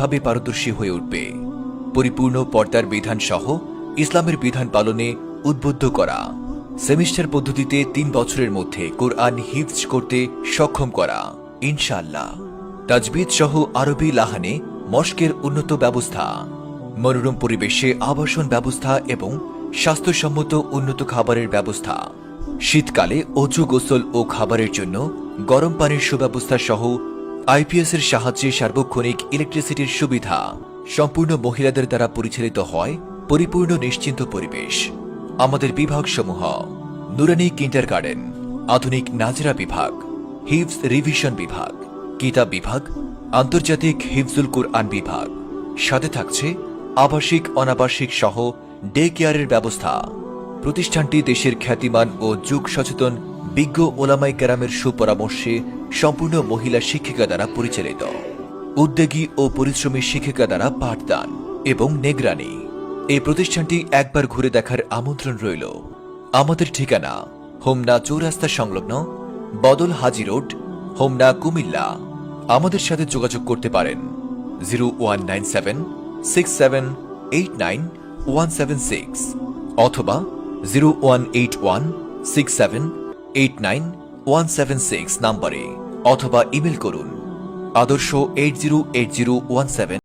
ভাবে পারদর্শী হয়ে উঠবে। পরিপূর্ণ পর্দার বিধান সহ ইসলামের বিধান পালনে উদ্বুদ্ধ করা। সেমিস্টার পদ্ধতিতে ৩ বছরের মধ্যে কোরআন হিফজ করতে সক্ষম করা ইনশাআল্লাহ। তাজবিদ সহ আরবি লাহানে মস্কের উন্নত ব্যবস্থা, মনোরম পরিবেশে আবাসন ব্যবস্থা এবং স্বাস্থ্যসম্মত উন্নত খাবারের ব্যবস্থা। শীতকালে অজু, গোসল ও খাবারের জন্য গরম পানির সুব্যবস্থা সহ আইপিএস এর সাহায্যে সার্বক্ষণিক ইলেকট্রিসিটির সুবিধা। সম্পূর্ণ মহিলাদের দ্বারা পরিচালিত হয় পরিপূর্ণ নিশ্চিন্ত পরিবেশ। আমাদের বিভাগসমূহ: নুরানি কিন্ডারগার্টেন, আধুনিক নাজরা বিভাগ, হিফজ রিভিশন বিভাগ, কিতাব বিভাগ, আন্তর্জাতিক হিফজুল কুরআন বিভাগ। সাথে থাকছে আবাসিক, অনাবাসিক সহ ডে কেয়ারের ব্যবস্থা। প্রতিষ্ঠানটি দেশের খ্যাতিমান ও যুগ সচেতন বিজ্ঞ ওলামায়ে কেরামের সুপরামর্শে সম্পূর্ণ মহিলা শিক্ষিকা দ্বারা পরিচালিত। উদ্যোগী ও পরিশ্রমী শিক্ষিকা দ্বারা পাঠদান এবং নিগরানি। এই প্রতিষ্ঠানটি একবার ঘুরে দেখার আমন্ত্রণ রইল। আমাদের ঠিকানা: হোমনা চৌরাস্তা সংলগ্ন বদল হাজি রোড, হোমনা, কুমিল্লা। আমাদের সাথে যোগাযোগ করতে পারেন 019767898176 অথবা 018167898176 নম্বরে, অথবা ইমেল করুন আদর্শ808017